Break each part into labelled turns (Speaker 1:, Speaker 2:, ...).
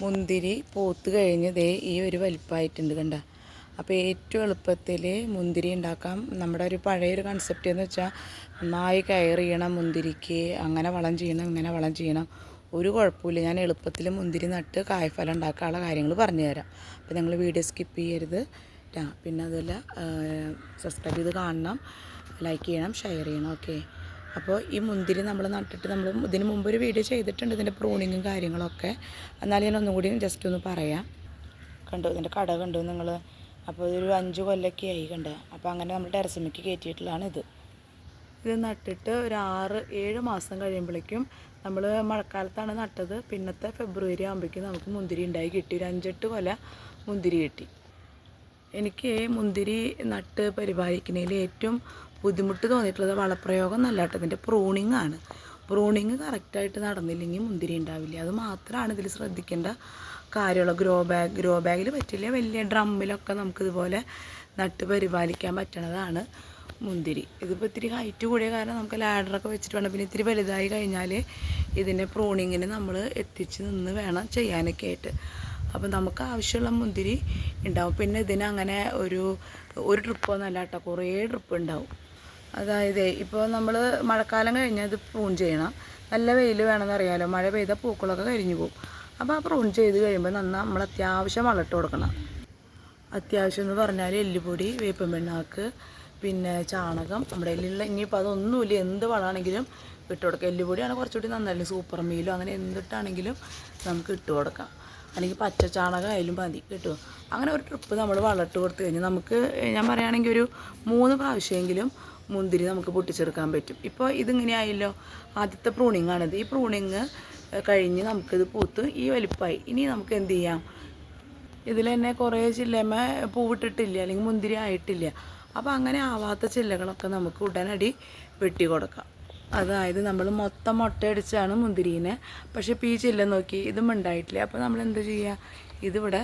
Speaker 1: മുന്തിരി പൂത്ത് കഴിഞ്ഞ് ദേ ഈ ഒരു വലിപ്പമായിട്ടുണ്ട് കണ്ട. അപ്പോൾ ഏറ്റവും എളുപ്പത്തിൽ മുന്തിരി ഉണ്ടാക്കാം. നമ്മുടെ ഒരു പഴയൊരു കൺസെപ്റ്റ് എന്ന് വെച്ചാൽ നന്നായി കെയർ ചെയ്യണം മുന്തിരിക്ക്, അങ്ങനെ വളം ചെയ്യണം ഇങ്ങനെ വളം ചെയ്യണം, ഒരു കുഴപ്പമില്ല. ഞാൻ എളുപ്പത്തിൽ മുന്തിരി നട്ട് കായ്ഫലം ഉണ്ടാക്കാനുള്ള കാര്യങ്ങൾ പറഞ്ഞു തരാം. അപ്പോൾ നിങ്ങൾ വീഡിയോ സ്കിപ്പ് ചെയ്യരുത്. പിന്നെ അതുപോലെ സബ്സ്ക്രൈബ് ചെയ്ത് കാണണം, ലൈക്ക് ചെയ്യണം, ഷെയർ ചെയ്യണം. ഓക്കെ. അപ്പോൾ ഈ മുന്തിരി നമ്മൾ നട്ടിട്ട് നമ്മൾ ഇതിന് മുമ്പ് ഒരു വീഡിയോ ചെയ്തിട്ടുണ്ട്, ഇതിൻ്റെ പ്രൂണിങ്ങും കാര്യങ്ങളൊക്കെ. എന്നാലും ഞാൻ ഒന്നും കൂടി ജസ്റ്റ് ഒന്ന് പറയാം. കണ്ടു ഇതിൻ്റെ കട കണ്ടു നിങ്ങൾ. അപ്പോൾ ഇതൊരു 5 കൊല്ലമൊക്കെ ആയി കണ്ട. അപ്പോൾ അങ്ങനെ നമ്മൾ ടെറസിലേക്ക് കയറ്റിയിട്ടുള്ളതാണ് ഇത് നട്ടിട്ട് ഒരു 6-7 മാസം കഴിയുമ്പോഴേക്കും, നമ്മൾ മഴക്കാലത്താണ് നട്ടത്, പിന്നത്തെ ഫെബ്രുവരി ആകുമ്പോഴേക്കും നമുക്ക് മുന്തിരി ഉണ്ടായി കിട്ടി. ഒരു 5-8 കൊല മുന്തിരി കിട്ടി. എനിക്ക് മുന്തിരി നട്ട് പരിപാലിക്കുന്നതിൽ ഏറ്റവും ബുദ്ധിമുട്ട് തോന്നിയിട്ടുള്ളത് വളപ്രയോഗം നല്ല കേട്ടോ, ഇതിൻ്റെ പ്രൂണിങ് ആണ്. പ്രൂണിങ് കറക്റ്റായിട്ട് നടന്നില്ലെങ്കിൽ മുന്തിരി ഉണ്ടാവില്ല. അത് മാത്രമാണ് ഇതിൽ ശ്രദ്ധിക്കേണ്ട കാര്യമുള്ള. ഗ്രോ ബാഗിൽ പറ്റില്ല, വലിയ ഡ്രമ്മിലൊക്കെ നമുക്കിതുപോലെ നട്ട് പരിപാലിക്കാൻ പറ്റണതാണ് മുന്തിരി. ഇതിപ്പോൾ ഇത്തിരി ഹൈറ്റ് കൂടിയ കാരണം നമുക്ക് ലാഡറൊക്കെ വെച്ചിട്ട് വേണം. പിന്നെ ഇത്തിരി വലുതായി കഴിഞ്ഞാൽ ഇതിൻ്റെ പ്രൂണിങ്ങിന് നമ്മൾ എത്തിച്ച് നിന്ന് വേണം ചെയ്യാനൊക്കെ ആയിട്ട്. അപ്പോൾ നമുക്ക് ആവശ്യമുള്ള മുന്തിരി ഉണ്ടാവും. പിന്നെ ഇതിനങ്ങനെ ഒരു ട്രിപ്പൊന്നല്ല കേട്ടോ, കുറേ ട്രിപ്പ് ഉണ്ടാവും. അതായത് ഇപ്പോൾ നമ്മൾ മഴക്കാലം കഴിഞ്ഞാൽ ഇത് പ്രൂൺ ചെയ്യണം. നല്ല വെയിൽ വേണമെന്ന് അറിയാമല്ലോ, മഴ പെയ്താൽ പൂക്കളൊക്കെ കരിഞ്ഞു പോകും. അപ്പോൾ ആ പ്രൂൺ ചെയ്ത് കഴിയുമ്പോൾ നമ്മൾ അത്യാവശ്യം വളമിട്ട് കൊടുക്കണം. അത്യാവശ്യം എന്ന് പറഞ്ഞാൽ എല്ലുപൊടി, വേപ്പിൻ പിണ്ണാക്ക്, പിന്നെ ചാണകം, നമ്മുടെ എല്ലുള്ള. ഇനിയിപ്പോൾ അതൊന്നുമില്ല, എന്ത് വളമാണെങ്കിലും ഇട്ട് കൊടുക്കാം. എല്ലുപൊടിയാണ് കുറച്ചുകൂടി നന്നല്ലേ, സൂപ്പർ മീലോ അങ്ങനെ എന്തിട്ടാണെങ്കിലും നമുക്ക് ഇട്ട് കൊടുക്കാം. അല്ലെങ്കിൽ പച്ച ചാണകം ആയാലും മതി കിട്ടുമോ. അങ്ങനെ ഒരു ട്രിപ്പ് നമ്മൾ വളമിട്ട് കൊടുത്തു കഴിഞ്ഞാൽ നമുക്ക്, ഞാൻ പറയുകയാണെങ്കിൽ ഒരു 3 പ്രാവശ്യമെങ്കിലും മുന്തിരി നമുക്ക് പൊട്ടിച്ചെടുക്കാൻ പറ്റും. ഇപ്പോൾ ഇതിങ്ങനെയായല്ലോ, ആദ്യത്തെ പ്രൂണിങ്ങാണിത്. ഈ പ്രൂണിങ് കഴിഞ്ഞ് നമുക്കിത് പൂത്ത് ഈ വലിപ്പമായി. ഇനി നമുക്ക് എന്ത് ചെയ്യാം, ഇതിൽ തന്നെ കുറേ ചില്ലമ പൂവിട്ടിട്ടില്ല, അല്ലെങ്കിൽ മുന്തിരി ആയിട്ടില്ല. അപ്പോൾ അങ്ങനെ ആവാത്ത ചില്ലകളൊക്കെ നമുക്ക് ഉടനടി വെട്ടി കൊടുക്കാം. അതായത് നമ്മൾ മൊത്തം മുട്ടയടിച്ചാണ് മുന്തിരീനെ. പക്ഷേ ഇപ്പോൾ ഈ ചില്ല നോക്കി ഇതും ഉണ്ടായിട്ടില്ല. അപ്പോൾ നമ്മൾ എന്ത് ചെയ്യുക, ഇതിവിടെ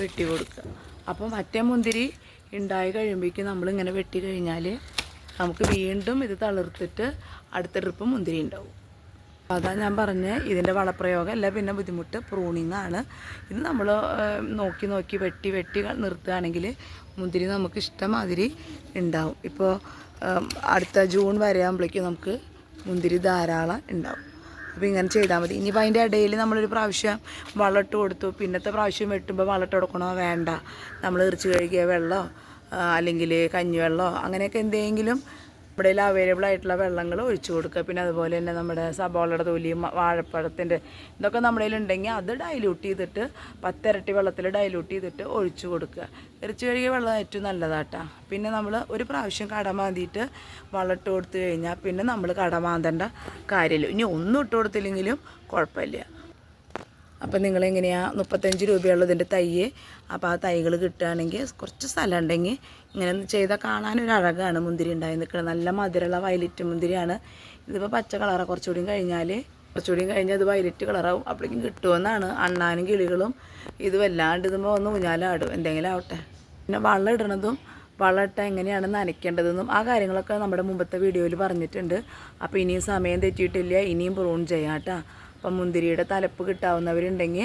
Speaker 1: വെട്ടി കൊടുക്കുക. അപ്പോൾ മറ്റേ മുന്തിരി ഉണ്ടായി കഴിയുമ്പോഴേക്കും നമ്മളിങ്ങനെ വെട്ടി കഴിഞ്ഞാൽ നമുക്ക് വീണ്ടും ഇത് തളിർത്തിട്ട് അടുത്ത ട്രിപ്പ് മുന്തിരി ഉണ്ടാവും. അതാ ഞാൻ പറഞ്ഞ ഇതിൻ്റെ വളപ്രയോഗം അല്ല, പിന്നെ ബുദ്ധിമുട്ട് പ്രൂണിങ് ആണ്. ഇത് നമ്മൾ നോക്കി വെട്ടി നിർത്തുകയാണെങ്കിൽ മുന്തിരി നമുക്ക് ഇഷ്ടമാതിരി ഉണ്ടാവും. ഇപ്പോൾ അടുത്ത ജൂൺ വരെ ആകുമ്പോഴേക്കും നമുക്ക് മുന്തിരി ധാരാളം ഉണ്ടാവും. അപ്പോൾ ഇങ്ങനെ ചെയ്താൽ മതി. ഇനിയിപ്പോൾ അതിൻ്റെ ഇടയിൽ നമ്മളൊരു പ്രാവശ്യം വളമിട്ട് കൊടുത്തു, പിന്നത്തെ പ്രാവശ്യം വെട്ടുമ്പോൾ വളമിട്ട് കൊടുക്കണോ വേണ്ട, നമ്മൾ ഇറച്ചി കഴുകിയ വെള്ളമോ അല്ലെങ്കിൽ കഞ്ഞിവെള്ളമോ അങ്ങനെയൊക്കെ എന്തെങ്കിലും നമ്മുടെ കയ്യിൽ അവൈലബിൾ ആയിട്ടുള്ള വെള്ളങ്ങൾ ഒഴിച്ചു കൊടുക്കുക. പിന്നെ അതുപോലെ തന്നെ നമ്മുടെ സബോളയുടെ തൊലിയും വാഴപ്പഴത്തിൻ്റെ ഇതൊക്കെ നമ്മുടെ കയ്യിലുണ്ടെങ്കിൽ അത് ഡൈല്യൂട്ട് ചെയ്തിട്ട് 10 ഇരട്ടി വെള്ളത്തിൽ ഡൈല്യൂട്ട് ചെയ്തിട്ട് ഒഴിച്ചു കൊടുക്കുക. ഇറച്ചി കഴുകിയ വെള്ളം ഏറ്റവും നല്ലതാട്ടാ. പിന്നെ നമ്മൾ ഒരു പ്രാവശ്യം കട മാന്തിയിട്ട് വളമിട്ട് കൊടുത്തു കഴിഞ്ഞാൽ പിന്നെ നമ്മൾ കട മാന്തേണ്ട കാര്യമില്ല. ഇനി ഒന്നും ഇട്ട് കൊടുത്തില്ലെങ്കിലും കുഴപ്പമില്ല. അപ്പം നിങ്ങളെങ്ങനെയാണ് 35 രൂപയുള്ള ഇതിൻ്റെ തൈ. അപ്പോൾ ആ തൈകൾ കിട്ടുകയാണെങ്കിൽ, കുറച്ച് സ്ഥലം ഉണ്ടെങ്കിൽ ഇങ്ങനെ ചെയ്താൽ കാണാനൊരു അഴകാണ്. മുന്തിരി ഉണ്ടായി നിൽക്കുന്നത് നല്ല മധുരമുള്ള വയലറ്റ് മുന്തിരിയാണ്. ഇതിപ്പോൾ പച്ച കളറാണ്. കുറച്ചുകൂടി കഴിഞ്ഞാൽ ഇത് വയലറ്റ് കളറാവും. അപ്പോഴേക്കും കിട്ടുമെന്നാണ്. അണ്ണാനും കിളികളും ഇത് വല്ലാണ്ട് ഇതുമ്പോൾ ഒന്ന് ഊഞ്ഞാലാടും, എന്തെങ്കിലും ആവട്ടെ. പിന്നെ വളം ഇടണതും വളമിട്ട് എങ്ങനെയാണ് നനയ്ക്കേണ്ടതെന്നും ആ കാര്യങ്ങളൊക്കെ നമ്മുടെ മുമ്പത്തെ വീഡിയോയിൽ പറഞ്ഞിട്ടുണ്ട്. അപ്പോൾ ഇനിയും സമയം തെറ്റിയിട്ടില്ല, ഇനിയും പ്രൂൺ ചെയ്യാം കേട്ടോ. അപ്പം മുന്തിരിയുടെ തലപ്പ് കിട്ടാവുന്നവരുണ്ടെങ്കിൽ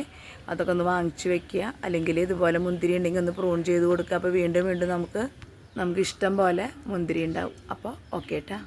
Speaker 1: അതൊക്കെ ഒന്ന് വാങ്ങിച്ച് വെക്കുക. അല്ലെങ്കിൽ ഇതുപോലെ മുന്തിരി ഉണ്ടെങ്കിൽ ഒന്ന് പ്രൂൺ ചെയ്ത് കൊടുക്കുക. അപ്പോൾ വീണ്ടും നമുക്ക് ഇഷ്ടം പോലെ മുന്തിരി ഉണ്ടാവും. അപ്പോൾ ഓക്കെ കേട്ടോ.